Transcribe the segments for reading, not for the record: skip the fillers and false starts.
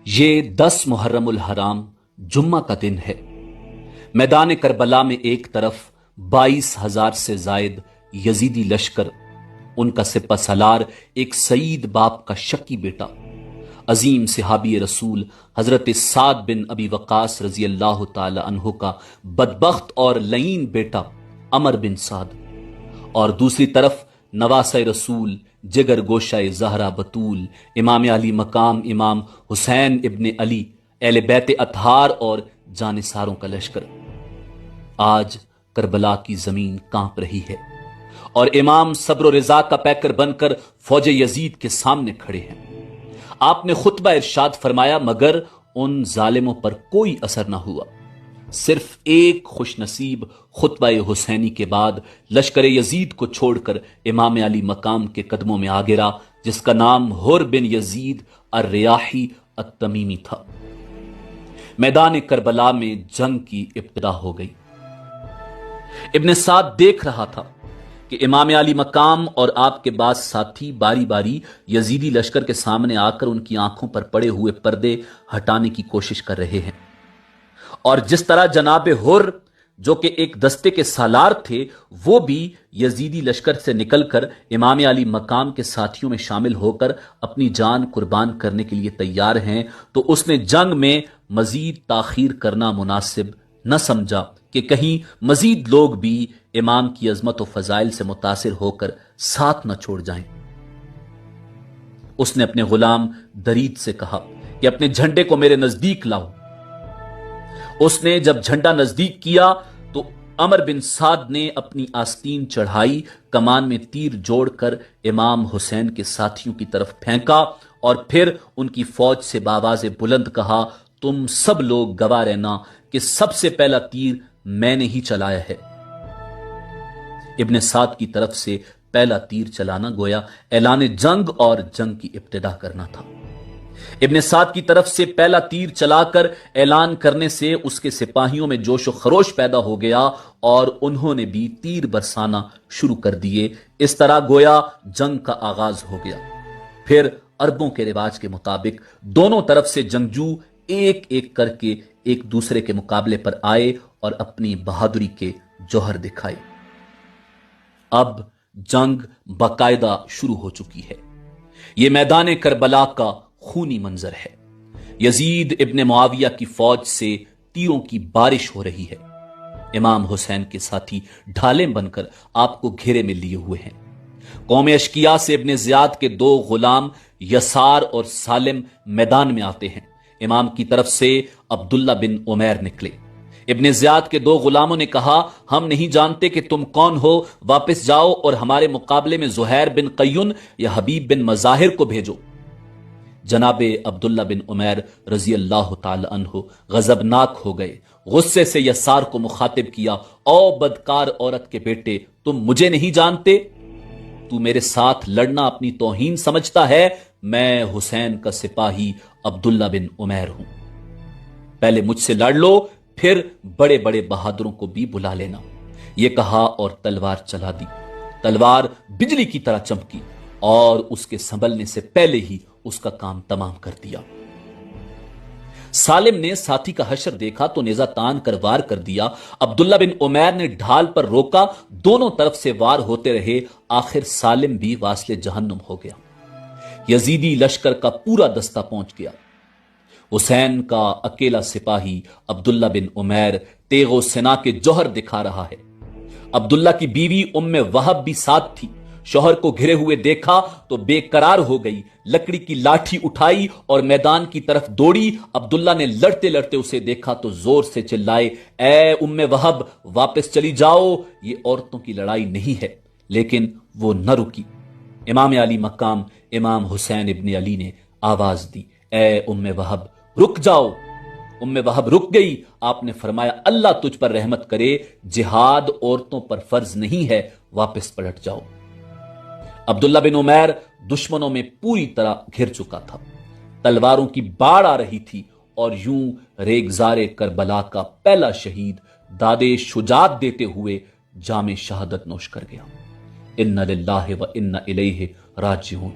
یہ 10 محرم الحرام جمعہ کا دن ہے۔ میدان کربلا میں ایک طرف 22,000 سے زائد یزیدی لشکر، ان کا سپہ سالار ایک سعید باپ کا شکی بیٹا، عظیم صحابی رسول حضرت سعد بن ابی وقاص رضی اللہ تعالی عنہ کا بدبخت اور لعین بیٹا عمر بن سعد، اور دوسری طرف نواسہ رسول جگر گوشہ زہرا بطول امام علی مقام امام حسین ابن علی اہل بیت اطہار اور جانثاروں کا لشکر۔ آج کربلا کی زمین کانپ رہی ہے اور امام صبر و رضا کا پیکر بن کر فوج یزید کے سامنے کھڑے ہیں۔ آپ نے خطبہ ارشاد فرمایا مگر ان ظالموں پر کوئی اثر نہ ہوا۔ صرف ایک خوش نصیب خطبہ حسینی کے بعد لشکر یزید کو چھوڑ کر امام علی مقام کے قدموں میں آ گرا، جس کا نام حر بن یزید الریاحی التمیمی تھا۔ میدان کربلا میں جنگ کی ابتدا ہو گئی۔ ابن سعد دیکھ رہا تھا کہ امام علی مقام اور آپ کے بعض ساتھی باری باری یزیدی لشکر کے سامنے آ کر ان کی آنکھوں پر پڑے ہوئے پردے ہٹانے کی کوشش کر رہے ہیں، اور جس طرح جناب حر جو کہ ایک دستے کے سالار تھے، وہ بھی یزیدی لشکر سے نکل کر امام علی مقام کے ساتھیوں میں شامل ہو کر اپنی جان قربان کرنے کے لیے تیار ہیں، تو اس نے جنگ میں مزید تاخیر کرنا مناسب نہ سمجھا کہ کہیں مزید لوگ بھی امام کی عظمت و فضائل سے متاثر ہو کر ساتھ نہ چھوڑ جائیں۔ اس نے اپنے غلام درید سے کہا کہ اپنے جھنڈے کو میرے نزدیک لاؤ۔ اس نے جب جھنڈا نزدیک کیا تو عمر بن سعد نے اپنی آستین چڑھائی، کمان میں تیر جوڑ کر امام حسین کے ساتھیوں کی طرف پھینکا، اور پھر ان کی فوج سے بآواز بلند کہا، تم سب لوگ گواہ رہنا کہ سب سے پہلا تیر میں نے ہی چلایا ہے۔ ابن سعد کی طرف سے پہلا تیر چلانا گویا اعلان جنگ اور جنگ کی ابتدا کرنا تھا۔ ابن سعد کی طرف سے پہلا تیر چلا کر اعلان کرنے سے اس کے سپاہیوں میں جوش و خروش پیدا ہو گیا اور انہوں نے بھی تیر برسانا شروع کر دیے۔ اس طرح گویا جنگ کا آغاز ہو گیا۔ پھر عربوں کے رواج کے مطابق دونوں طرف سے جنگجو ایک ایک کر کے ایک دوسرے کے مقابلے پر آئے اور اپنی بہادری کے جوہر دکھائے۔ اب جنگ باقاعدہ شروع ہو چکی ہے۔ یہ میدان کربلا کا خونی منظر ہے۔ یزید ابن معاویہ کی فوج سے تیروں کی بارش ہو رہی ہے۔ امام حسین کے ساتھی ڈھالیں بن کر آپ کو گھیرے میں لیے ہوئے ہیں۔ قوم اشکیا سے ابن زیاد کے 2 غلام یسار اور سالم میدان میں آتے ہیں۔ امام کی طرف سے عبداللہ بن عمیر نکلے۔ ابن زیاد کے 2 غلاموں نے کہا، ہم نہیں جانتے کہ تم کون ہو، واپس جاؤ اور ہمارے مقابلے میں زہیر بن قیون یا حبیب بن مظاہر کو بھیجو۔ جناب عبداللہ بن عمیر رضی اللہ تعالی عنہ غضبناک ہو گئے، غصے سے یسار کو مخاطب کیا، او بدکار عورت کے بیٹے، تم مجھے نہیں جانتے؟ تو میرے ساتھ لڑنا اپنی توہین سمجھتا ہے؟ میں حسین کا سپاہی عبداللہ بن عمیر ہوں۔ پہلے مجھ سے لڑ لو، پھر بڑے بڑے بہادروں کو بھی بلا لینا۔ یہ کہا اور تلوار چلا دی۔ تلوار بجلی کی طرح چمکی اور اس کے سنبھلنے سے پہلے ہی اس کا کام تمام کر دیا۔ سالم نے ساتھی کا حشر دیکھا تو نیزہ تان کر وار کر دیا۔ عبداللہ بن عمیر نے ڈھال پر روکا، دونوں طرف سے وار ہوتے رہے، آخر سالم بھی واصل جہنم ہو گیا۔ یزیدی لشکر کا پورا دستہ پہنچ گیا۔ حسین کا اکیلا سپاہی عبداللہ بن عمیر تیغ و سنا کے جوہر دکھا رہا ہے۔ عبداللہ کی بیوی ام وہب بھی ساتھ تھی۔ شوہر کو گھرے ہوئے دیکھا تو بے قرار ہو گئی، لکڑی کی لاٹھی اٹھائی اور میدان کی طرف دوڑی۔ عبداللہ نے لڑتے لڑتے اسے دیکھا تو زور سے چلائے، اے ام وہب، واپس چلی جاؤ، یہ عورتوں کی لڑائی نہیں ہے۔ لیکن وہ نہ رکی۔ امام علی مقام امام حسین ابن علی نے آواز دی، اے ام وہب رک جاؤ۔ ام وہب رک گئی۔ آپ نے فرمایا، اللہ تجھ پر رحمت کرے، جہاد عورتوں پر فرض نہیں ہے، واپس پلٹ جاؤ۔ عبداللہ بن عمیر دشمنوں میں پوری طرح گھر چکا تھا۔ تلواروں کی باڑ آ رہی تھی اور یوں ریگزار کربلا کا پہلا شہید دادے شجاعت دیتے ہوئے جام شہادت نوش کر گیا۔ انا للہ و انا الیہ راجعون۔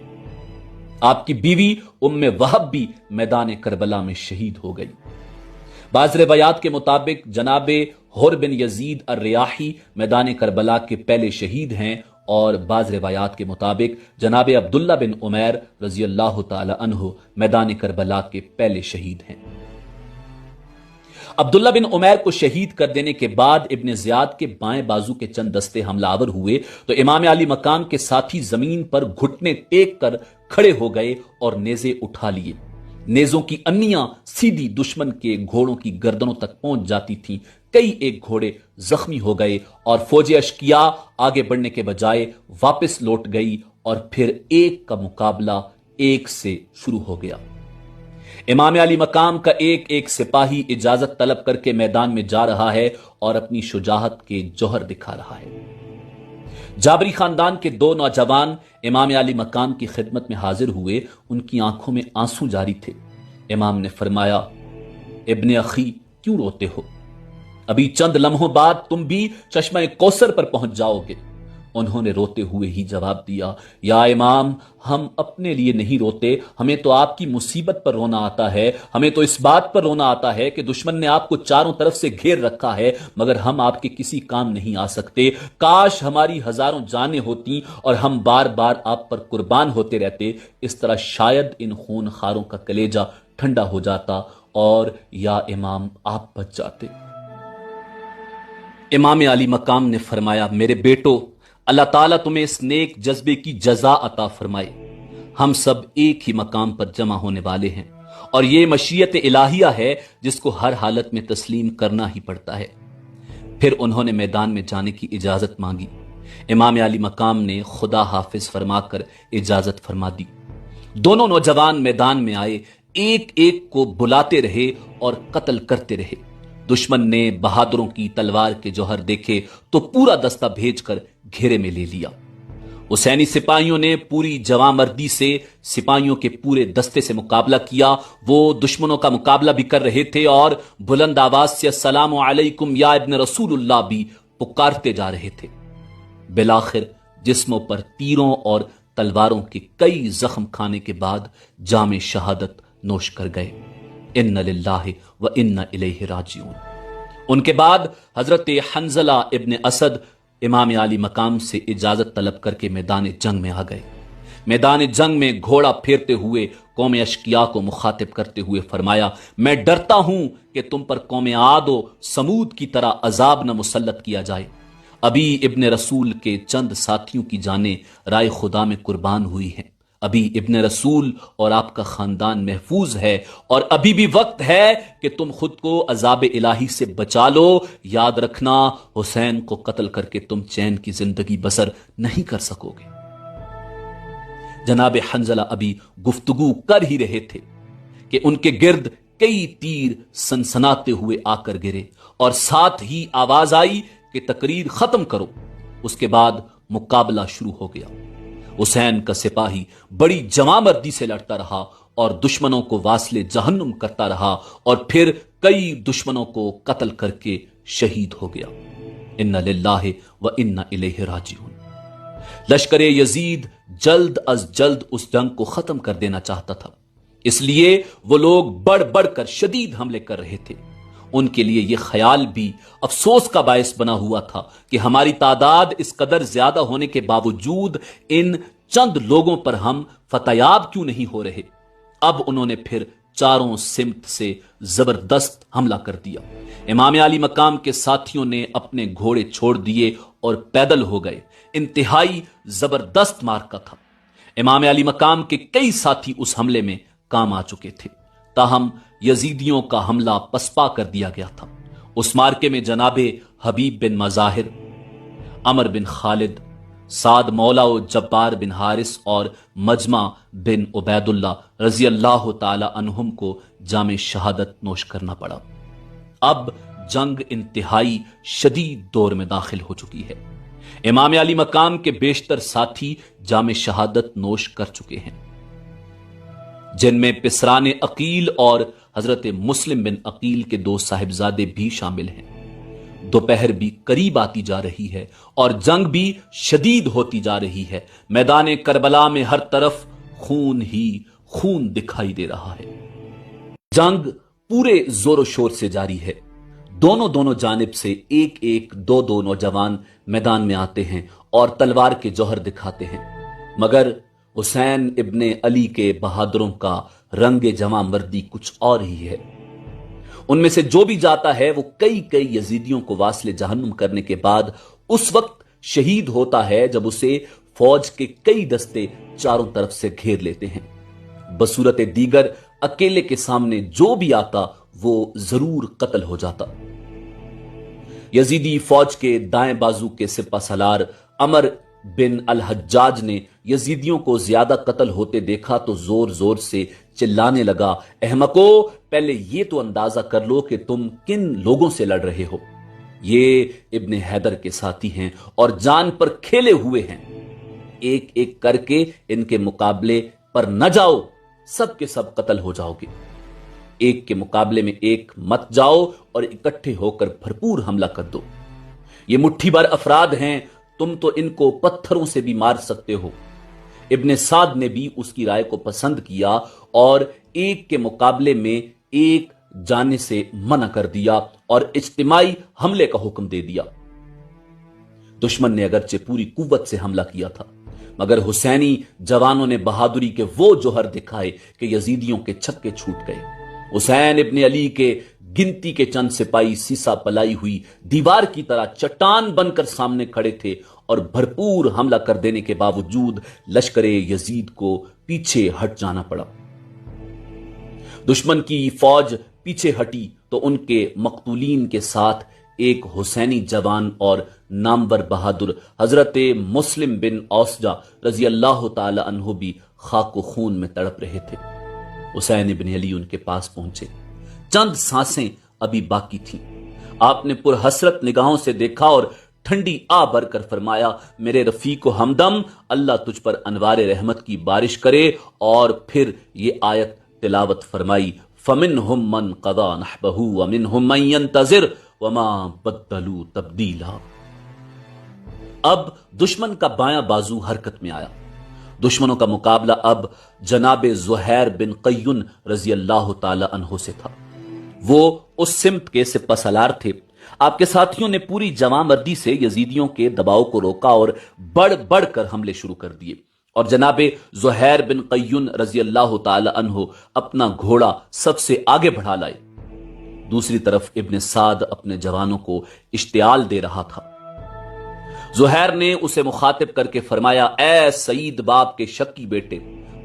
آپ کی بیوی ام وہب بھی میدان کربلا میں شہید ہو گئی۔ بعض روایات کے مطابق جناب حر بن یزید الریاحی میدان کربلا کے پہلے شہید ہیں، اور بعض روایات کے مطابق جناب عبداللہ بن عمیر رضی اللہ تعالی عنہ میدان کربلا کے پہلے شہید ہیں۔ عبداللہ بن عمیر کو شہید کر دینے کے بعد ابن زیاد کے بائیں بازو کے چند دستے حملہ آور ہوئے تو امام علی مقام کے ساتھی زمین پر گھٹنے ٹیک کر کھڑے ہو گئے اور نیزے اٹھا لیے۔ نیزوں کی انیاں سیدھی دشمن کے گھوڑوں کی گردنوں تک پہنچ جاتی تھیں۔ کئی ایک گھوڑے زخمی ہو گئے اور فوج اشکیا آگے بڑھنے کے بجائے واپس لوٹ گئی، اور پھر ایک کا مقابلہ ایک سے شروع ہو گیا۔ امام علی مقام کا ایک ایک سپاہی اجازت طلب کر کے میدان میں جا رہا ہے اور اپنی شجاعت کے جوہر دکھا رہا ہے۔ جابری خاندان کے دو نوجوان امام علی مقام کی خدمت میں حاضر ہوئے۔ ان کی آنکھوں میں آنسو جاری تھے۔ امام نے فرمایا، ابن اخی کیوں روتے ہو؟ ابھی چند لمحوں بعد تم بھی چشمہ کوثر پر پہنچ جاؤ گے۔ انہوں نے روتے ہوئے ہی جواب دیا، یا امام، ہم اپنے لیے نہیں روتے، ہمیں تو آپ کی مصیبت پر رونا آتا ہے۔ ہمیں تو اس بات پر رونا آتا ہے کہ دشمن نے آپ کو چاروں طرف سے گھیر رکھا ہے، مگر ہم آپ کے کسی کام نہیں آ سکتے۔ کاش ہماری ہزاروں جانیں ہوتی اور ہم بار بار آپ پر قربان ہوتے رہتے، اس طرح شاید ان خون خاروں کا کلیجہ ٹھنڈا ہو جاتا اور یا امام آپ بچ جاتے۔ امام علی مقام نے فرمایا، میرے بیٹو، اللہ تعالیٰ تمہیں اس نیک جذبے کی جزا عطا فرمائے۔ ہم سب ایک ہی مقام پر جمع ہونے والے ہیں، اور یہ مشیت الہیہ ہے جس کو ہر حالت میں تسلیم کرنا ہی پڑتا ہے۔ پھر انہوں نے میدان میں جانے کی اجازت مانگی۔ امام علی مقام نے خدا حافظ فرما کر اجازت فرما دی۔ دونوں نوجوان میدان میں آئے، ایک ایک کو بلاتے رہے اور قتل کرتے رہے۔ دشمن نے بہادروں کی تلوار کے جوہر دیکھے تو پورا دستہ بھیج کر گھیرے میں لے لیا۔ حسینی سپاہیوں نے پوری جواں مردی سے سپاہیوں کے پورے دستے سے مقابلہ کیا۔ وہ دشمنوں کا مقابلہ بھی کر رہے تھے اور بلند آواز سے السلام علیکم یا ابن رسول اللہ بھی پکارتے جا رہے تھے۔ بالآخر جسموں پر تیروں اور تلواروں کے کئی زخم کھانے کے بعد جام شہادت نوش کر گئے۔ ان للہ و انا الیہ راجعون۔ ان کے بعد حضرت حنظلہ ابن اسد امام علی مقام سے اجازت طلب کر کے میدان جنگ میں آ گئے۔ میدان جنگ میں گھوڑا پھیرتے ہوئے قوم اشکیا کو مخاطب کرتے ہوئے فرمایا، میں ڈرتا ہوں کہ تم پر قوم عاد و سمود کی طرح عذاب نہ مسلط کیا جائے۔ ابھی ابن رسول کے چند ساتھیوں کی جانیں رائے خدا میں قربان ہوئی ہیں۔ ابھی ابن رسول اور آپ کا خاندان محفوظ ہے، اور ابھی بھی وقت ہے کہ تم خود کو عذاب الہی سے بچا لو۔ یاد رکھنا، حسین کو قتل کر کے تم چین کی زندگی بسر نہیں کر سکو گے۔ جناب حنظلہ ابھی گفتگو کر ہی رہے تھے کہ ان کے گرد کئی تیر سنسناتے ہوئے آ کر گرے، اور ساتھ ہی آواز آئی کہ تقریر ختم کرو۔ اس کے بعد مقابلہ شروع ہو گیا۔ حسین کا سپاہی بڑی جواں مردی سے لڑتا رہا اور دشمنوں کو واصل جہنم کرتا رہا، اور پھر کئی دشمنوں کو قتل کر کے شہید ہو گیا۔ ان للہ و انا الیہ راجعون۔ لشکر یزید جلد از جلد اس جنگ کو ختم کر دینا چاہتا تھا، اس لیے وہ لوگ بڑھ بڑھ کر شدید حملے کر رہے تھے۔ ان کے لیے یہ خیال بھی افسوس کا باعث بنا ہوا تھا کہ ہماری تعداد اس قدر زیادہ ہونے کے باوجود ان چند لوگوں پر ہم فتیاب کیوں نہیں ہو رہے۔ اب انہوں نے پھر چاروں سمت سے زبردست حملہ کر دیا۔ امام علی مقام کے ساتھیوں نے اپنے گھوڑے چھوڑ دیے اور پیدل ہو گئے۔ انتہائی زبردست مارکا تھا۔ امام علی مقام کے کئی ساتھی اس حملے میں کام آ چکے تھے، تاہم یزیدیوں کا حملہ پسپا کر دیا گیا تھا۔ اس مارکے میں جناب حبیب بن مظاہر، عمر بن خالد، سعد مولا و جبار بن حارث اور مجمع بن عبید اللہ رضی اللہ تعالی عنہم کو جام شہادت نوش کرنا پڑا۔ اب جنگ انتہائی شدید دور میں داخل ہو چکی ہے۔ امام علی مقام کے بیشتر ساتھی جام شہادت نوش کر چکے ہیں، جن میں پسران عقیل اور حضرت مسلم بن عقیل کے دو صاحبزادے بھی شامل ہیں۔ دوپہر بھی قریب آتی جا رہی ہے اور جنگ بھی شدید ہوتی جا رہی ہے۔ میدان کربلا میں ہر طرف खून ही खून दिखाई दे रहा है। जंग पूरे जोर शोर से जारी है। दोनों जानिब से एक एक दो नौजवान मैदान में आते हैं और तलवार के जौहर दिखाते हैं, मगर हुसैन इब्ने अली के बहादुरों का रंग जवां मर्दी कुछ और ही है। उनमें से जो भी जाता है वो कई कई यजीदियों को वास्ले जहन्नुम करने के बाद उस वक्त शहीद होता है जब उसे फौज के कई दस्ते चारों तरफ से घेर लेते हैं। बसूरत दीगर अकेले के सामने जो भी आता वो जरूर कत्ल हो जाता। यजीदी फौज के दाएं बाजू के सिपा सलार अमर बिन अल हज्जाज ने यजीदियों को ज्यादा कत्ल होते देखा तो जोर जोर से चिल्लाने लगा, अहमको, पहले ये तो अंदाजा कर लो कि तुम किन लोगों से लड़ रहे हो। ये इब्ने हैदर के साथी हैं और जान पर खेले हुए हैं। एक एक करके इनके मुकाबले पर न जाओ, सब के सब कत्ल हो जाओगे। एक के मुकाबले में एक मत जाओ और इकट्ठे होकर भरपूर हमला कर दो। ये मुट्ठी भर अफराद हैं, तुम तो इनको पत्थरों से भी मार सकते हो। इब्ने साद ने भी उसकी राय को पसंद किया और एक के मुकाबले में एक जाने से मना कर दिया और इज्तिमाई हमले का हुक्म दे दिया। दुश्मन ने अगरचे पूरी कुव्वत से हमला किया था, मगर हुसैनी जवानों ने बहादुरी के वो जोहर दिखाए कि यजीदियों के छक्के छूट गए। हुसैन इब्ने अली के गिनती के चंद सिपाही सीसा पलाई हुई दीवार की तरह चट्टान बनकर सामने खड़े थे और भरपूर हमला कर देने के बावजूद लश्करे यजीद को पीछे हट जाना पड़ा। दुश्मन की फौज पीछे हटी तो उनके मकतूलीन के साथ एक हुसैनी जवान और नामवर बहादुर हजरत मुस्लिम बिन औसजा रजी अल्लाह ताला अन्हु भी खाको खून में तड़प रहे थे। हुसैन इब्न अली उनके पास पहुंचे। चंद सांसें अभी बाकी थीं। आपने पुरहसरत निगाहों से देखा और ठंडी आ भरकर फरमाया, मेरे रफीक हमदम, अल्लाह तुझ पर अनवार रहमत की बारिश करे। और फिर ये आयत तिलावत फरमाई, फमिनहुम मन क़ज़ा नहबहु व मिनहुम मन यंतज़िर वमा बद्दलू तब्दीला। अब दुश्मन का बायां बाजू हरकत में आया। दुश्मनों का मुकाबला अब जनाबे ज़ुहैर बिन क़य्युन रजी अल्लाह ताला अन्हु से था। वो उस सिमत के सिपा सलार थे। आपके साथियों ने पूरी जवामर्दी से यजीदियों के दबाव को रोका और बढ़ बढ़ कर हमले शुरू कर दिए और जनाबे ज़ुहैर बिन क़य्युन रजी अल्लाह ताला अन्हु अपना घोड़ा सबसे आगे बढ़ा लाए। दूसरी तरफ इब्ने साद अपने जवानों को इश्तियाल दे रहा था। ज़ुहैर ने उसे मुखातिब करके फरमाया, ऐ सईद बाप के शक्की बेटे,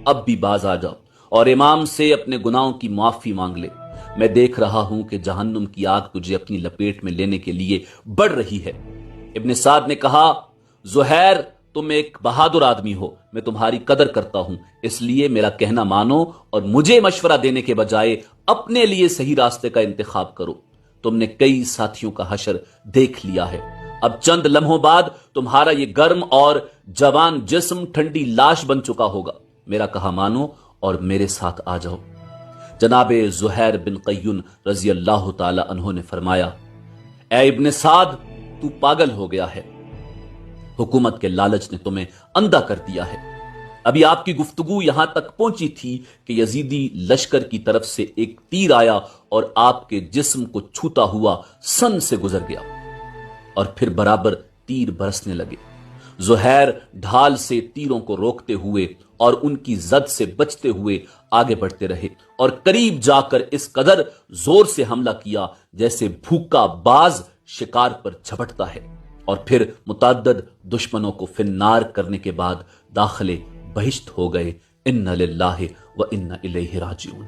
अब भी बाज आ जाओ और इमाम से अपने गुनाहों की माफी मांग ले। मैं देख रहा हूं कि जहन्नुम की आग तुझे अपनी लपेट में लेने के लिए बढ़ रही है। इब्ने साद ने कहा, ज़ुहैर, तुम एक बहादुर आदमी हो, मैं तुम्हारी कदर करता हूं, इसलिए मेरा कहना मानो और मुझे मशवरा देने के बजाय अपने लिए सही रास्ते का इंतखाब करो। तुमने कई साथियों का हशर देख लिया है। अब चंद लम्हों बाद तुम्हारा ये गर्म और जवान जिस्म ठंडी लाश बन चुका होगा। मेरा कहा मानो और मेरे साथ आ जाओ। जनाबे ज़ुहैर बिन क़य्युन रजी अल्लाह ताला अन्हु ने फरमाया, ए इब्ने साद, तू पागल हो गया है। हुकूमत के लालच ने तुम्हें अंधा कर दिया है। अभी आपकी गुफ्तगू यहां तक पहुंची थी कि यजीदी लश्कर की तरफ से एक तीर आया और आपके जिस्म को छूता हुआ सन से गुजर गया और फिर बराबर तीर बरसने लगे। ज़ुहैर ढाल से तीरों को रोकते हुए और उनकी जद से बचते हुए आगे बढ़ते रहे और करीब जाकर इस कदर जोर से हमला किया जैसे भूखा बाज शिकार पर झपटता है और फिर मुतअद्दिद दुश्मनों को फिन्नार करने के बाद दाखिले बहिश्त हो गए। इन्ना लिल्लाहि व इन्ना इलैहि राजिऊन।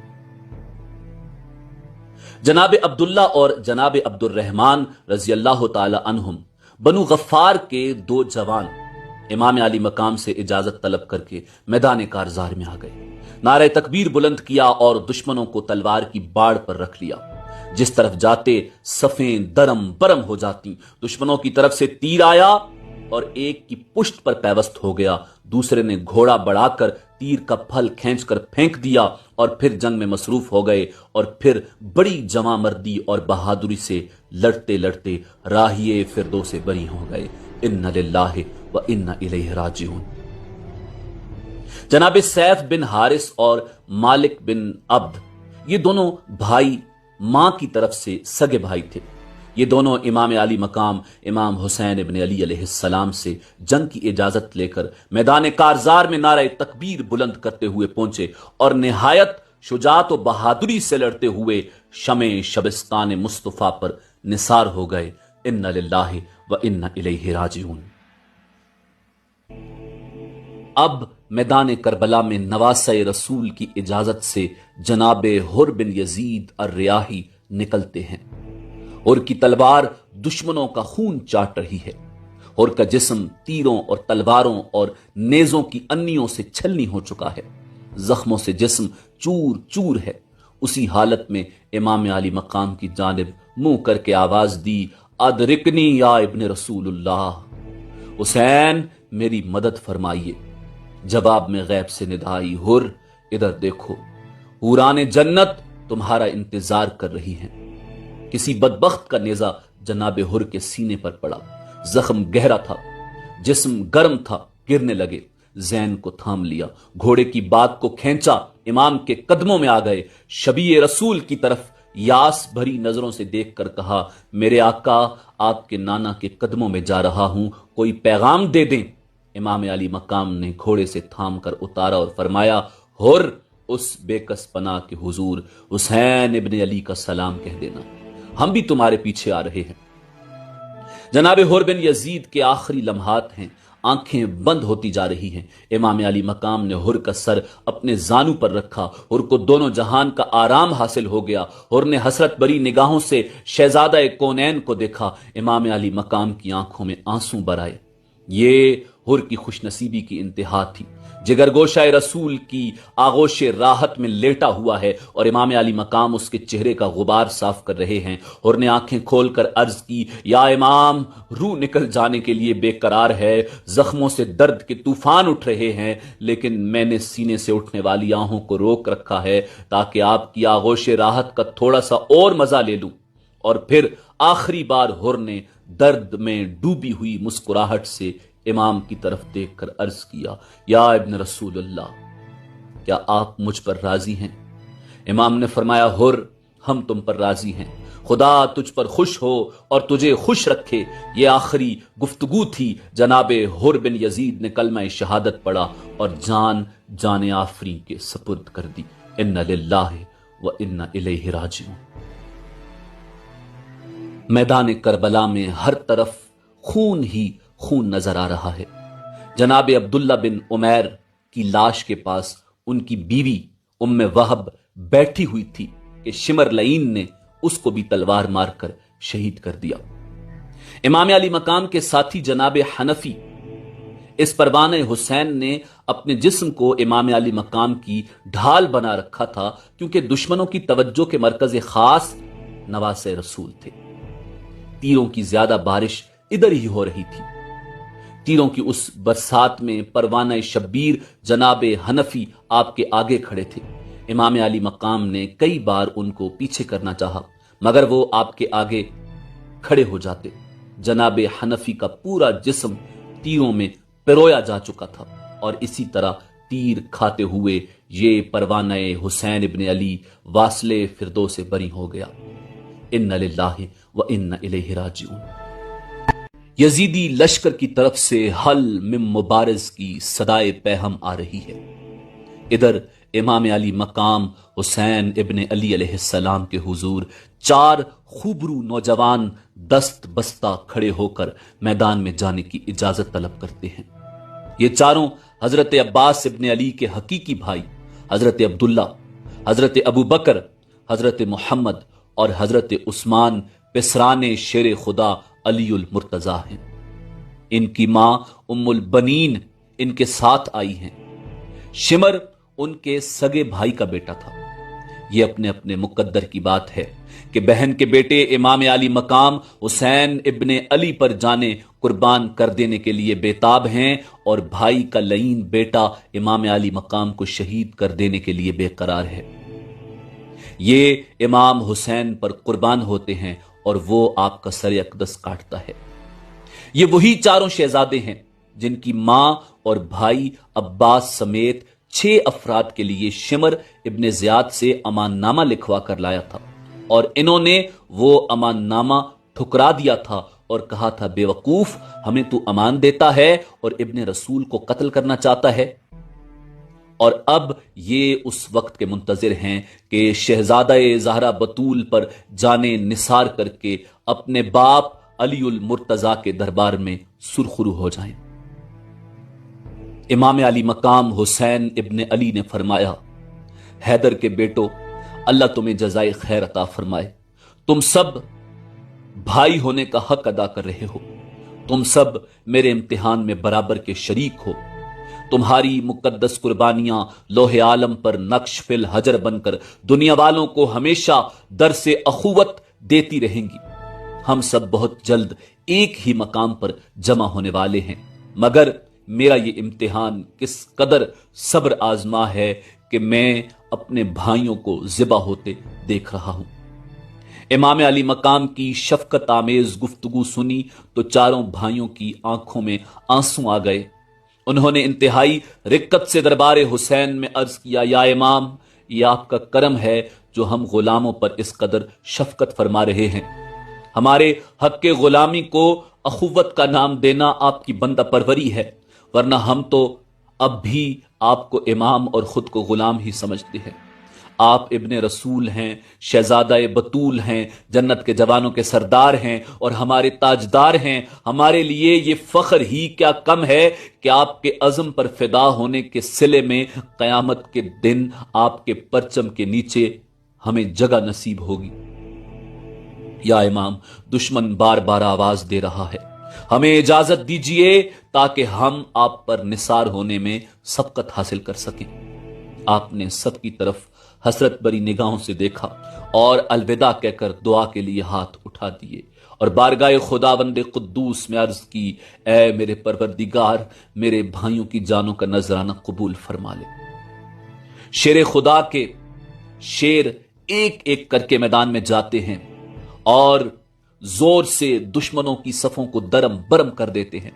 जनाबे अब्दुल्ला और जनाबे अब्दुर्रहमान रजी अल्लाह ताला अन्हुम बनु गफ्फार के दो जवान इमाम अली मकाम से इजाजत तलब करके मैदान कारजार में आ गए। नारे तकबीर बुलंद किया और दुश्मनों को तलवार की बाड़ पर रख लिया। जिस तरफ जाते सफें दरम बरम हो जाती। दुश्मनों की तरफ से तीर आया और एक की पुष्ट पर पैवस्त हो गया, दूसरे ने घोड़ा बढ़ाकर तीर का फल खींचकर फेंक दिया और फिर जंग में मसरूफ हो गए और फिर बड़ी जमा मर्दी और बहादुरी से लड़ते लड़ते राहिए फिरदो से बरी हो गए। इन्ना लिल्लाहि व इन्ना इलैहि राजिऊन। जनाब सैफ बिन हारिस और मालिक बिन अब्द, ये दोनों भाई मां की तरफ से सगे भाई थे। ये दोनों इमाम अली मकाम इमाम हुसैन इब्न अली अलैहिस्सलाम से जंग की इजाजत लेकर मैदान कारजार में नारे तकबीर बुलंद करते हुए पहुंचे और निहायत शुजात और बहादुरी से लड़ते हुए शमे शबिस्तान मुस्तफा पर निसार हो गए। इन्ना लिल्लाहि व इन्ना इलैहि राजिऊन। अब मैदान करबला में नवासे रसूल की इजाजत से जनाब हुर बिन यजीद अर्रियाही निकलते हैं। हुर की तलवार दुश्मनों का खून चाट रही है। हुर का जिस्म तीरों और तलवारों और नेजों की अन्नियों से छलनी हो चुका है। जख्मों से जिस्म चूर चूर है। उसी हालत में इमाम अली मकाम की जानिब मुंह करके आवाज दी, अदरिकनी या इब्न रसूलुल्लाह, हुसैन मेरी मदद फरमाइए। जवाब में गैब से निदाई, हुर इधर देखो, हुराने जन्नत तुम्हारा इंतजार कर रही हैं। किसी बदबख्त का नेजा जनाब हुर के सीने पर पड़ा। जख्म गहरा था, जिस्म गर्म था, गिरने लगे। जैन को थाम लिया, घोड़े की बात को खींचा, इमाम के कदमों में आ गए। शबी रसूल की तरफ यास भरी नजरों से देखकर कहा, मेरे आका, आपके नाना के कदमों में जा रहा हूं, कोई पैगाम दे दें। इमाम अली मकाम ने घोड़े से थाम कर उतारा और फरमाया, हुर उस बेकस पना के हुजूर हुसैन इब्न अली का सलाम कह देना, हम भी तुम्हारे पीछे आ रहे हैं। जनाब हुर बिन यजीद के आखिरी लम्हात हैं, आंखें बंद होती जा रही हैं। इमाम अली मकाम ने हुर का सर अपने जानू पर रखा। हुर को दोनों जहान का आराम हासिल हो गया। हुर ने हसरत भरी निगाहों से शहजादा कौनैन को देखा। इमाम अली मकाम की आंखों में आंसू बराए। ये हुर की खुशनसीबी की इंतहा थी। जिगरगोशाए रसूल की आगोश राहत में लेटा हुआ है और इमाम अली मकाम उसके चेहरे का गुबार साफ कर रहे हैं। हुर ने आंखें खोलकर अर्ज की, या इमाम, रूह निकल जाने के लिए बेकरार है, जख्मों से दर्द के तूफान उठ रहे हैं, लेकिन मैंने सीने से उठने वाली आहों को रोक रखा है ताकि आपकी आगोश राहत का थोड़ा सा और मजा ले लूं। और फिर आखिरी बार हुर ने दर्द में डूबी हुई मुस्कुराहट से इमाम की तरफ देखकर अर्ज किया, या इब्न रसूलुल्लाह, क्या आप मुझ पर राजी हैं? इमाम ने फरमाया, हुर, हम तुम पर राजी हैं, खुदा तुझ पर खुश हो और तुझे खुश रखे। ये आखिरी गुफ्तगू थी। जनाबे हुर बिन यजीद ने कलमा शहादत पढ़ा और जान आफरी के सपुर्द कर दी। इन्ना लिल्लाहि व इन्ना इलैहि राजिऊन। मैदान करबला में हर तरफ खून ही खून नजर आ रहा है। जनाब अब्दुल्ला बिन उमैर की लाश के पास उनकी बीवी उम्मे वहब बैठी हुई थी कि शिमर लईन ने उसको भी तलवार मारकर शहीद कर दिया। इमाम अली मकाम के साथी जनाब हनफी इस परवाने हुसैन ने अपने जिस्म को इमाम अली मकाम की ढाल बना रखा था, क्योंकि दुश्मनों की तवज्जो के मरकज खास नवासे रसूल थे। तीरों की ज्यादा बारिश इधर ही हो रही थी। तीरों की उस बरसात में परवाना शब्बीर जनाब हनफी आपके आगे खड़े थे। इमाम अली मकाम ने कई बार उनको पीछे करना चाहा, मगर वो आपके आगे खड़े हो जाते। जनाब हनफी का पूरा जिस्म तीरों में पिरोया जा चुका था और इसी तरह तीर खाते हुए ये परवाना हुसैन इब्न अली वासले फिरदौस से बरी हो गया। इन्ना लिल्लाहि व इन्ना इलैहि राजिऊन। यजीदी लश्कर की तरफ से हल मिम मुबारज की सदाए पैहम आ रही है। इधर इमाम अली मकाम हुसैन इब्न अली अलैहिस्सलाम के हुजूर 4 खूबरू नौजवान दस्त बस्ता खड़े होकर मैदान में जाने की इजाजत तलब करते हैं। ये चारों हजरत अब्बास इब्न अली के हकीकी भाई हजरत अब्दुल्ला, हजरत अबू बकर, हजरत मोहम्मद और हजरत उस्मान पिसराने शेर खुदा अलीउल मुर्तजा हैं। इनकी मां उम्मुल बनीन इनके साथ आई हैं। शिमर उनके सगे भाई का बेटा था। यह अपने अपने मुकद्दर की बात है कि बहन के बेटे इमाम अली मकाम हुसैन इब्ने अली पर जाने कुर्बान कर देने के लिए बेताब हैं और भाई का लईन बेटा इमाम अली मकाम को शहीद कर देने के लिए बेकरार है। ये इमाम हुसैन पर कुर्बान होते हैं और वो आपका सर अकदस काटता है। ये वही चारों शहजादे हैं जिनकी मां और भाई अब्बास समेत 6 अफराद के लिए शिमर इब्ने ज़ियाद से अमाननामा लिखवा कर लाया था, और इन्होंने वो अमाननामा ठुकरा दिया था और कहा था, बेवकूफ, हमें तू अमान देता है और इब्ने रसूल को कत्ल करना चाहता है। और अब ये उस वक्त के मुंतजिर हैं कि शहजादा ज़हरा बतूल पर जाने निसार करके अपने बाप अलीउल मुर्तजा के दरबार में सुरखरू हो जाएं। इमाम अली मकाम हुसैन इब्ने अली ने फरमाया, हैदर के बेटो, अल्लाह तुम्हें जज़ाए खैर अता फरमाए। तुम सब भाई होने का हक अदा कर रहे हो, तुम सब मेरे इम्तिहान में बराबर के शरीक हो। तुम्हारी मुकद्दस कुर्बानियां लोहे आलम पर नक्श फिल हजर बनकर दुनिया वालों को हमेशा दरसे अखुवत देती रहेंगी। हम सब बहुत जल्द एक ही मकाम पर जमा होने वाले हैं, मगर मेरा ये इम्तिहान किस कदर सब्र आजमा है कि मैं अपने भाइयों को ज़िबा होते देख रहा हूं। इमाम अली मकाम की शफकत आमेज गुफ्तगू सुनी तो चारों भाइयों की आंखों में आंसू आ गए। उन्होंने इंतहाई रिक्कत से दरबार हुसैन में अर्ज किया, या इमाम, ये आपका करम है जो हम गुलामों पर इस कदर शफकत फरमा रहे हैं। हमारे हक के गुलामी को अखुवत का नाम देना आपकी बंदा परवरी है, वरना हम तो अब भी आपको इमाम और खुद को गुलाम ही समझते हैं। आप इब्ने रसूल हैं, शहजादा बतूल हैं, जन्नत के जवानों के सरदार हैं और हमारे ताजदार हैं। हमारे लिए ये फख्र ही क्या कम है कि आपके अज़म पर फिदा होने के सिले में कयामत के दिन आपके परचम के नीचे हमें जगह नसीब होगी। या इमाम, दुश्मन बार बार आवाज दे रहा है, हमें इजाजत दीजिए ताकि हम आप पर निसार होने में सबकत हासिल कर सकें। आपने सबकी तरफ हसरत भरी निगाहों से देखा और अलविदा कहकर दुआ के लिए हाथ उठा दिए और बारगाह खुदावंद कुद्दूस में अर्ज की, ऐ मेरे परवरदिगार, मेरे भाइयों की जानों का नजराना कबूल फरमा ले। शेर खुदा के शेर एक एक करके मैदान में जाते हैं और जोर से दुश्मनों की सफों को दरम बरम कर देते हैं।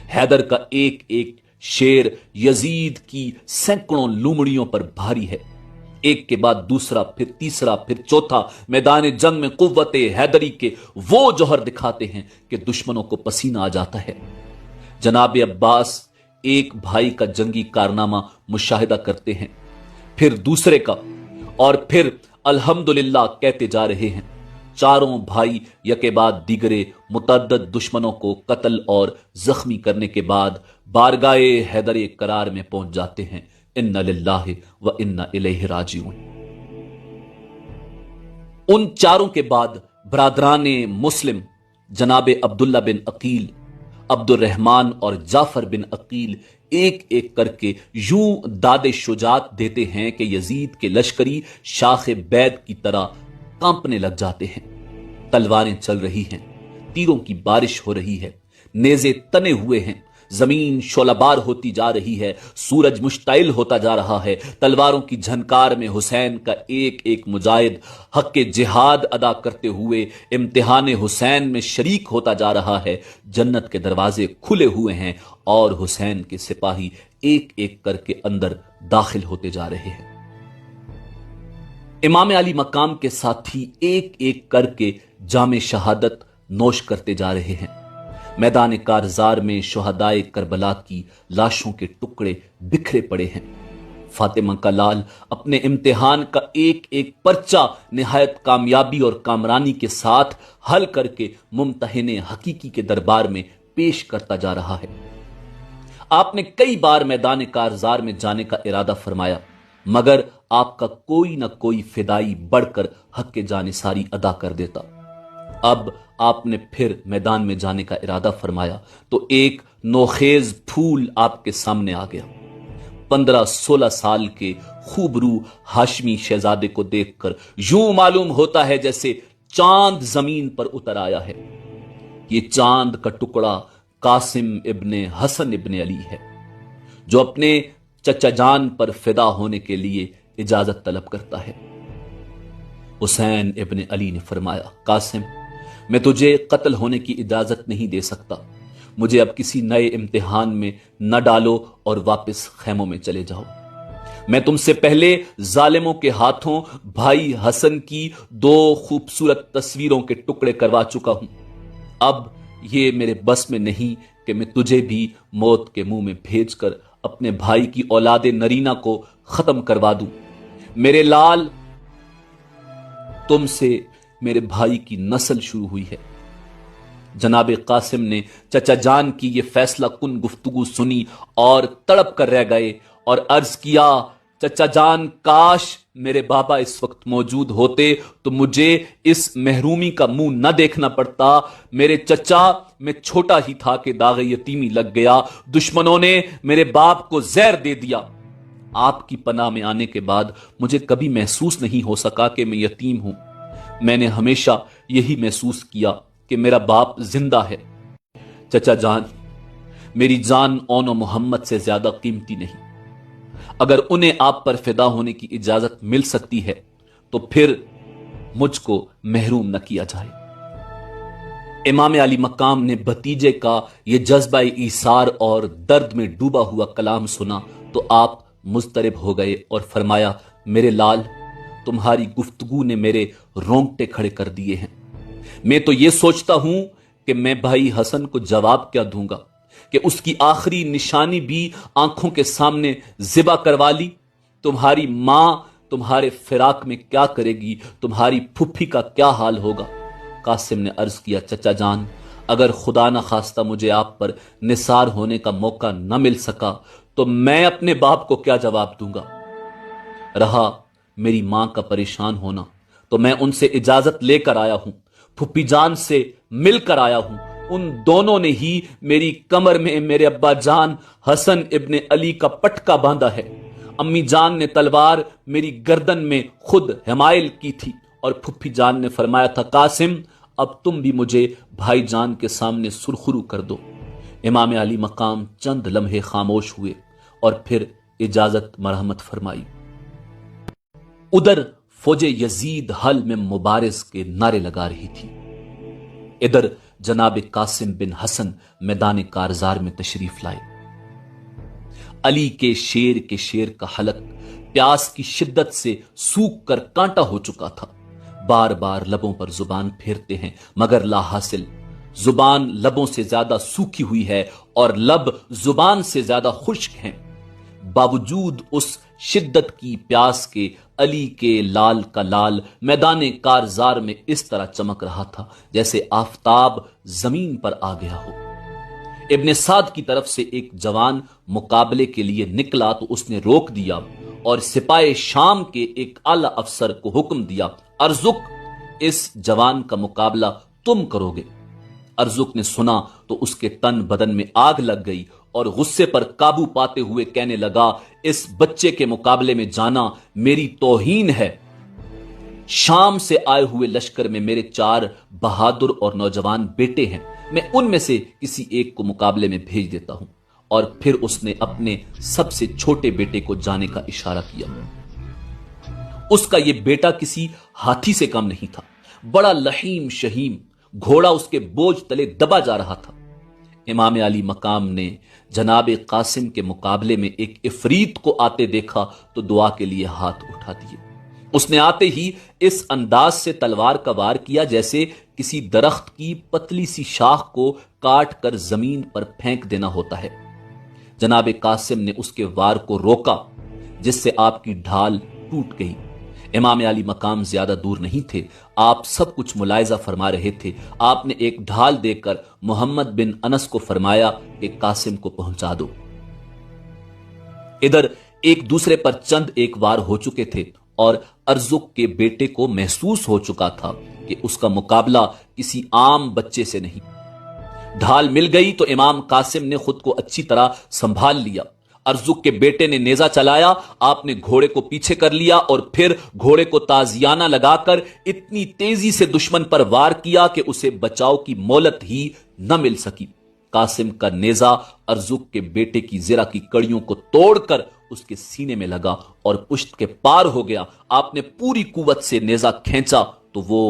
हैदर का एक एक शेर यजीद की सैकड़ों लूमड़ियों पर भारी है। एक के बाद दूसरा, फिर तीसरा, फिर चौथा मैदान जंग में कुव्वत हैदरी के वो जौहर दिखाते हैं कि दुश्मनों को पसीना आ जाता है। जनाब अब्बास एक भाई का जंगी कारनामा मुशाहिदा करते हैं, फिर दूसरे का, और फिर अल्हम्दुलिल्लाह कहते जा रहे हैं। चारों भाई यके बाद दीगरे मुतअद्दिद दुश्मनों को कत्ल और जख्मी करने के बाद बारगाए हैदर करार में पहुंच जाते हैं। इन्ना लिल्लाहि व इन्ना इलैहि राजिऊन। उन चारों के बाद बरादराने मुस्लिम जनाब अब्दुल्ला बिन अकील, अब्दुर्रहमान और जाफर बिन अकील एक एक करके यूं दादे शुजात देते हैं कि यजीद के लश्करी शाख बैद की तरह कांपने लग जाते हैं। तलवारें चल रही हैं, तीरों की बारिश हो रही है, नेज़े तने हुए हैं, जमीन शोलाबार होती जा रही है, सूरज मुश्ताइल होता जा रहा है। तलवारों की झनकार में हुसैन का एक एक मुजाहिद हक के जिहाद अदा करते हुए इम्तिहान हुसैन में शरीक होता जा रहा है। जन्नत के दरवाजे खुले हुए हैं और हुसैन के सिपाही एक एक करके अंदर दाखिल होते जा रहे हैं। इमाम अली मकाम के साथी एक एक करके जामे शहादत नोश करते जा रहे हैं। मैदान कारजार में शुहदाए करबला की लाशों के टुकड़े बिखरे पड़े हैं। फातिमा का लाल अपने इम्तिहान का एक एक पर्चा निहायत कामयाबी और कामरानी के साथ हल करके मुमतहिने हकीकी के दरबार में पेश करता जा रहा है। आपने कई बार मैदान कारजार में जाने का इरादा फरमाया, मगर आपका कोई ना कोई फिदाई बढ़कर हक के जानिसारी अदा कर देता। अब आपने फिर मैदान में जाने का इरादा फरमाया तो एक नोखेज फूल आपके सामने आ गया। 15-16 साल के खूबरू हाशमी शहजादे को देखकर यूं मालूम होता है जैसे चांद जमीन पर उतर आया है। ये चांद का टुकड़ा कासिम इब्ने हसन इब्ने अली है, जो अपने चचा जान पर फिदा होने के लिए इजाजत तलब करता है। हुसैन इब्ने अली ने फरमाया, कासिम, मैं तुझे कत्ल होने की इजाजत नहीं दे सकता। مجھے اب کسی نئے امتحان میں نہ ڈالو اور واپس خیموں میں چلے جاؤ۔ میں تم سے پہلے ظالموں کے ہاتھوں بھائی حسن کی 2 خوبصورت تصویروں کے ٹکڑے کروا چکا ہوں۔ اب یہ میرے بس میں نہیں کہ میں تجھے بھی موت کے منہ میں بھیج کر اپنے بھائی کی اولاد نرینہ کو ختم کروا دوں۔ میرے لال، تم سے میرے بھائی کی نسل شروع ہوئی ہے۔ جناب قاسم نے چچا جان کی یہ فیصلہ کن گفتگو سنی اور تڑپ کر رہ گئے اور عرض کیا، چچا جان، کاش میرے بابا اس وقت موجود ہوتے تو مجھے اس محرومی کا منہ نہ دیکھنا پڑتا۔ میرے چچا، میں چھوٹا ہی تھا کہ داغ یتیمی لگ گیا، دشمنوں نے میرے باپ کو زہر دے دیا۔ آپ کی پناہ میں آنے کے بعد مجھے کبھی محسوس نہیں ہو سکا کہ میں یتیم ہوں۔ میں نے ہمیشہ یہی محسوس کیا کہ میرا باپ زندہ ہے۔ چچا جان، میری جان اون و محمد سے زیادہ قیمتی نہیں۔ اگر انہیں آپ پر فدا ہونے کی اجازت مل سکتی ہے تو پھر مجھ کو محروم نہ کیا جائے۔ امام علی مقام نے بھتیجے کا یہ جذبہ ایثار اور درد میں ڈوبا ہوا کلام سنا تو آپ مضطرب ہو گئے اور فرمایا، میرے لال، تمہاری گفتگو نے میرے رونگٹے کھڑے کر دیے ہیں۔ میں تو یہ سوچتا ہوں کہ میں بھائی حسن کو جواب کیا دوں گا کہ اس کی آخری نشانی بھی آنکھوں کے سامنے ذبح کروا لی۔ تمہاری ماں تمہارے فراق میں کیا کرے گی؟ تمہاری پھپھی کا کیا حال ہوگا؟ قاسم نے عرض کیا، چچا جان، اگر خدا نہ خواستہ مجھے آپ پر نثار ہونے کا موقع نہ مل سکا تو میں اپنے باپ کو کیا جواب دوں گا؟ رہا میری ماں کا پریشان ہونا تو میں ان سے اجازت لے کر آیا ہوں، پھپھی جان سے مل کر آیا ہوں۔ ان دونوں نے ہی میری کمر میں میرے ابا جان حسن ابن علی کا پٹکا باندھا ہے۔ امی جان نے تلوار میری گردن میں خود حمائل کی تھی اور پھپھی جان نے فرمایا تھا، قاسم، اب تم بھی مجھے بھائی جان کے سامنے سرخرو کر دو۔ امام علی مقام چند لمحے خاموش ہوئے اور پھر اجازت مرحمت فرمائی۔ ادھر فوج یزید حل میں مبارز کے نعرے لگا رہی تھی، ادھر جناب قاسم بن حسن میدان کارزار میں تشریف لائے۔ علی کے شیر کا حلق پیاس کی شدت سے سوکھ کر کانٹا ہو چکا تھا۔ بار بار لبوں پر زبان پھیرتے ہیں مگر لا حاصل۔ زبان لبوں سے زیادہ سوکھی ہوئی ہے اور لب زبان سے زیادہ خشک ہیں۔ باوجود اس شدت کی پیاس کے علی کے لال کا لال میدان کارزار میں اس طرح چمک رہا تھا جیسے آفتاب زمین پر آ گیا ہو۔ ابن سعد کی طرف سے ایک جوان مقابلے کے لیے نکلا تو اس نے روک دیا اور سپاہ شام کے ایک اعلی افسر کو حکم دیا، ارزق، اس جوان کا مقابلہ تم کرو گے۔ ارزق نے سنا تو اس کے تن بدن میں آگ لگ گئی اور غصے پر قابو پاتے ہوئے کہنے لگا، اس بچے کے مقابلے میں جانا میری توہین ہے۔ شام سے آئے ہوئے لشکر میں میرے 4 بہادر اور نوجوان بیٹے ہیں، میں ان میں سے کسی ایک کو مقابلے میں بھیج دیتا ہوں۔ اور پھر اس نے اپنے سب سے چھوٹے بیٹے کو جانے کا اشارہ کیا۔ اس کا یہ بیٹا کسی ہاتھی سے کم نہیں تھا، بڑا لحیم شہیم، گھوڑا اس کے بوجھ تلے دبا جا رہا تھا۔ امام علی مقام نے جناب قاسم کے مقابلے میں ایک عفریت کو آتے دیکھا تو دعا کے لیے ہاتھ اٹھا دیے۔ اس نے آتے ہی اس انداز سے تلوار کا وار کیا جیسے کسی درخت کی پتلی سی شاخ کو کاٹ کر زمین پر پھینک دینا ہوتا ہے۔ جناب قاسم نے اس کے وار کو روکا جس سے آپ کی ڈھال ٹوٹ گئی۔ امام علی مقام زیادہ دور نہیں تھے، آپ سب کچھ ملاحظہ فرما رہے تھے۔ آپ نے ایک ڈھال دے کر محمد بن انس کو فرمایا کہ قاسم کو پہنچا دو۔ ادھر ایک دوسرے پر چند ایک وار ہو چکے تھے اور ارزق کے بیٹے کو محسوس ہو چکا تھا کہ اس کا مقابلہ کسی عام بچے سے نہیں۔ ڈھال مل گئی تو امام قاسم نے خود کو اچھی طرح سنبھال لیا۔ ارزق کے بیٹے نے نیزہ چلایا، آپ نے گھوڑے کو پیچھے کر لیا اور پھر گھوڑے کو تازیانہ لگا کر اتنی تیزی سے دشمن پر وار کیا کہ اسے بچاؤ کی مہلت ہی نہ مل سکی۔ قاسم کا نیزہ ارزق کے بیٹے کی زرہ کی کڑیوں کو توڑ کر اس کے سینے میں لگا اور پشت کے پار ہو گیا۔ آپ نے پوری قوت سے نیزہ کھینچا تو وہ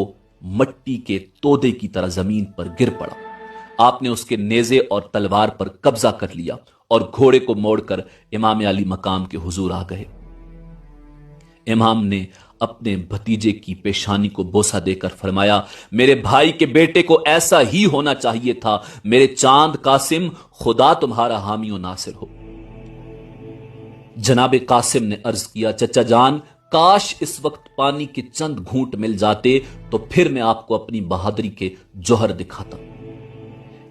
مٹی کے تودے کی طرح زمین پر گر پڑا۔ आपने उसके नेजे और तलवार पर कब्जा कर लिया और घोड़े को मोड़कर इमाम अली मकाम के हुजूर आ गए। इमाम ने अपने भतीजे की पेशानी को बोसा देकर फरमाया, मेरे भाई के बेटे को ऐसा ही होना चाहिए था। मेरे चांद कासिम, खुदा तुम्हारा हामी और नासिर हो। जनाबे कासिम ने अर्ज किया, चचा जान, काश इस वक्त पानी के चंद घूंट मिल जाते तो फिर मैं आपको अपनी बहादुरी के जौहर दिखाता।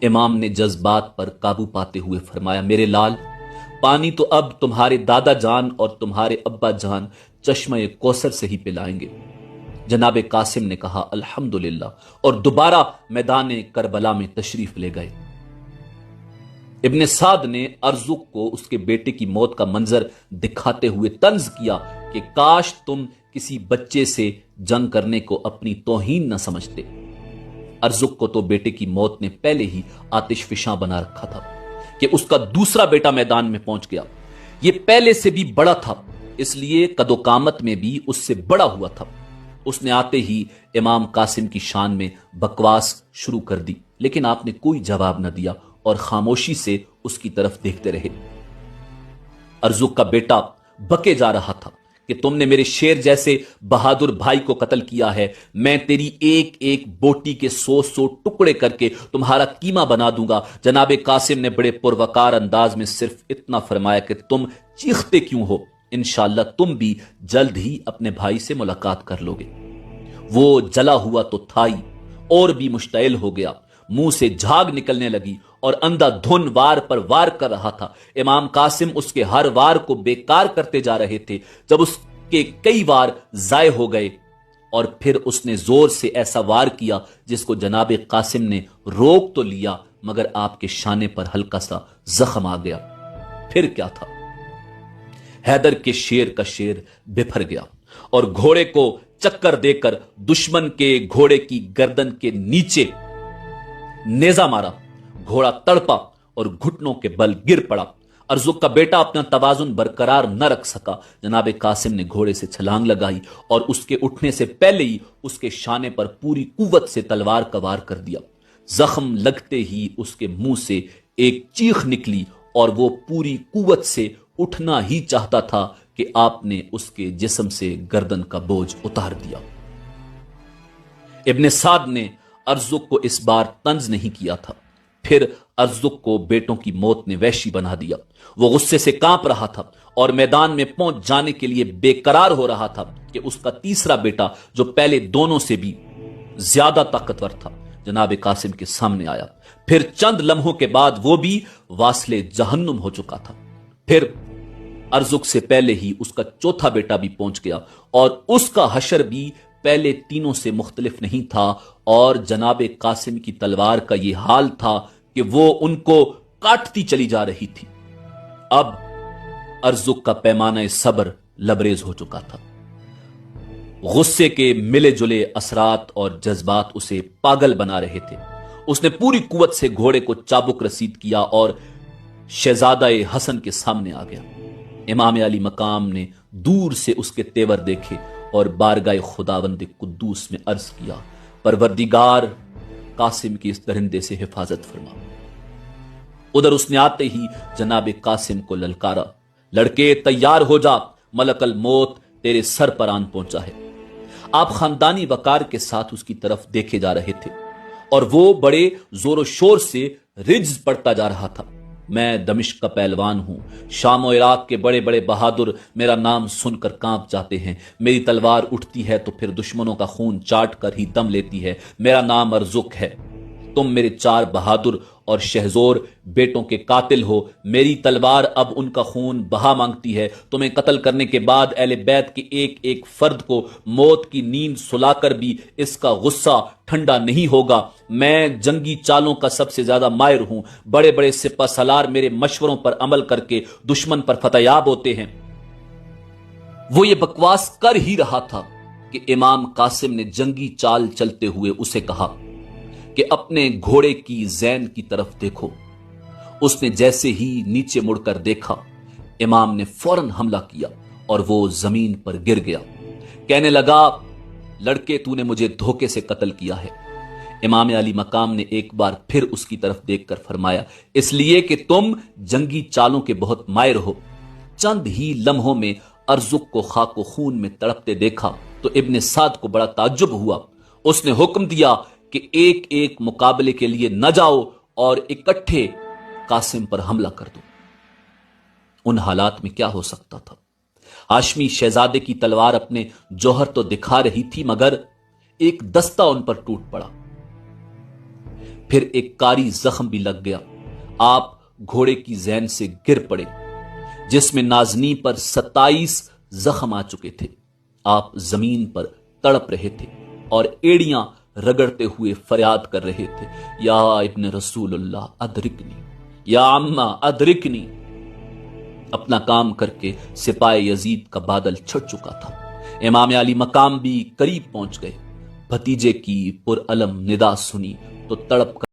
इमाम ने जज्बात पर काबू पाते हुए फरमाया, मेरे लाल, पानी तो अब तुम्हारे दादा जान और तुम्हारे अब्बा जान चश्मे कौसर से ही पिलाएंगे। जनाबे कासिम ने कहा, अल्हम्दुलिल्लाह, और दोबारा मैदान करबला में तशरीफ ले गए। इब्ने साद ने अर्जुक को उसके बेटे की मौत का मंजर दिखाते हुए तंज किया कि काश तुम किसी बच्चे से जंग करने को अपनी तौहीन न समझते। अर्जुक को तो बेटे की मौत ने पहले ही आतिशफिशां बना रखा था कि उसका दूसरा बेटा मैदान में पहुंच गया। यह पहले से भी बड़ा था, इसलिए कदोकामत में भी उससे बड़ा हुआ था। उसने आते ही इमाम कासिम की शान में बकवास शुरू कर दी, लेकिन आपने कोई जवाब न दिया और खामोशी से उसकी तरफ देखते रहे। अर्जुक का बेटा बके जा रहा था कि तुमने मेरे शेर जैसे बहादुर भाई को कत्ल किया है। मैं तेरी एक एक बोटी के 100 टुकड़े करके तुम्हारा कीमा बना दूंगा। जनाबे कासिम ने बड़े पुरवकार अंदाज में सिर्फ इतना फरमाया कि तुम चीखते क्यों हो? इंशाअल्लाह तुम भी जल्द ही अपने भाई से मुलाकात कर लोगे। वो जला हुआ तो था ही, और भी मुश्तइल हो गया। मुंह से झाग निकलने लगी और अंधाधुन वार पर वार कर रहा था। इमाम कासिम उसके हर वार को बेकार करते जा रहे थे। जब उसके कई वार जाय हो गए और फिर उसने जोर से ऐसा वार किया जिसको जनाबे कासिम ने रोक तो लिया, मगर आपके शाने पर हल्का सा जख्म आ गया। फिर क्या था, हैदर के शेर का शेर बिफर गया और घोड़े को चक्कर देकर दुश्मन के घोड़े की गर्दन के नीचे नेजा मारा। घोड़ा तड़पा और घुटनों के बल गिर पड़ा। अर्जुक का बेटा अपना तवाजुन बरकरार न रख सका। जनाबे कासिम ने घोड़े से छलांग लगाई और उसके उठने से पहले ही उसके शाने पर पूरी कुव्वत से तलवार का वार कर दिया। जख्म लगते ही उसके मुंह से एक चीख निकली और वो पूरी कुव्वत से उठना ही चाहता था कि आपने उसके जिस्म से गर्दन का बोझ उतार दिया। इब्ने साद ने अर्जुक को इस बार तंज नहीं किया था। फिर अर्जुक को बेटों की मौत ने वहशी बना दिया। वो गुस्से से कांप रहा था और मैदान में पहुंच जाने के लिए बेकरार हो रहा था कि उसका तीसरा बेटा, जो pहले दोनों से भी ज्यादा ताकतवर था, जनाबे कासिम के सामने आया। फिर चंद लम्हों के बाद वो भी वासले जहन्नुम हो चुका था। फिर अर्जुक से पहले ही उसका चौथा बेटा भी पहुंच गया और उसका हशर भी पहले तीनों से मुख्तलिफ नहीं था। और जनाबे कासिम की तलवार का यह हाल था कि वो उनको काटती चली जा रही थी। अब अर्जुक का पैमाना सब्र लबरेज हो चुका था। गुस्से के मिले जुले असरात और जज्बात उसे पागल बना रहे थे। उसने पूरी कुव्वत से घोड़े को चाबुक रसीद किया और शहजादा हसन के सामने आ गया। इमाम अली मकाम ने दूर से उसके तेवर देखे और बारगाह खुदावंद कुद्दूस में अर्ज किया, परवरदिगार, कासिम की इस दरिंदे से हिफाजत फरमा। उधर उसने आते ही जनाबे कासिम को ललकारा, लड़के तैयार हो जा, मलकल मौत तेरे सर पर आन पहुंचा है। आप खानदानी वकार के साथ उसकी तरफ देखे जा रहे थे और वो बड़े जोर शोर से रिज्ज पड़ता जा रहा था। मैं दमिश्क का पहलवान हूं। शाम और इराक के बड़े बड़े बहादुर मेरा नाम सुनकर कांप जाते हैं। मेरी तलवार उठती है तो फिर दुश्मनों का खून चाट कर ही दम लेती है। मेरा नाम अर्जुक है। तुम मेरे 4 बहादुर और शहजोर बेटों के कातिल हो। मेरी तलवार अब उनका खून बहा मांगती है। तुम्हें कत्ल करने के बाद अहले बैत के एक एक फर्द को मौत की नींद सुलाकर भी इसका गुस्सा ठंडा नहीं होगा। मैं जंगी चालों का सबसे ज्यादा माहिर हूं। बड़े बड़े सिपा सलार मेरे मशवरों पर अमल करके दुश्मन पर फतयाब होते हैं। वो ये बकवास कर ही रहा था कि इमाम कासिम ने जंगी चाल चलते हुए उसे कहा कि अपने घोड़े की जैन की तरफ देखो। उसने जैसे ही नीचे मुड़कर देखा, इमाम ने फौरन हमला किया और वो जमीन पर गिर गया। कहने लगा, लड़के, तूने मुझे धोखे से कत्ल किया है। امام علی مقام نے ایک بار پھر اس کی طرف دیکھ کر فرمایا، اس لیے کہ تم جنگی چالوں کے بہت ماہر ہو۔ چند ہی لمحوں میں ارزق کو خاک و خون میں تڑپتے دیکھا تو ابن سعد کو بڑا تعجب ہوا۔ اس نے حکم دیا کہ ایک ایک مقابلے کے لیے نہ جاؤ اور اکٹھے قاسم پر حملہ کر دو۔ ان حالات میں کیا ہو سکتا تھا؟ ہاشمی شہزادے کی تلوار اپنے جوہر تو دکھا رہی تھی، مگر ایک دستہ ان پر ٹوٹ پڑا، پھر ایک کاری زخم بھی لگ گیا۔ آپ گھوڑے کی زین سے گر پڑے جس میں نازنی پر 27 زخم آ چکے تھے۔ آپ زمین پر تڑپ رہے تھے اور ایڑیاں رگڑتے ہوئے فریاد کر رہے تھے، یا ابن رسول اللہ ادرکنی، یا عمہ ادرکنی۔ اپنا کام کر کے سپاہ یزید کا بادل چھٹ چکا تھا۔ امام علی مقام بھی قریب پہنچ گئے۔ بھتیجے کی پرعلم ندا سنی تو تڑپ کر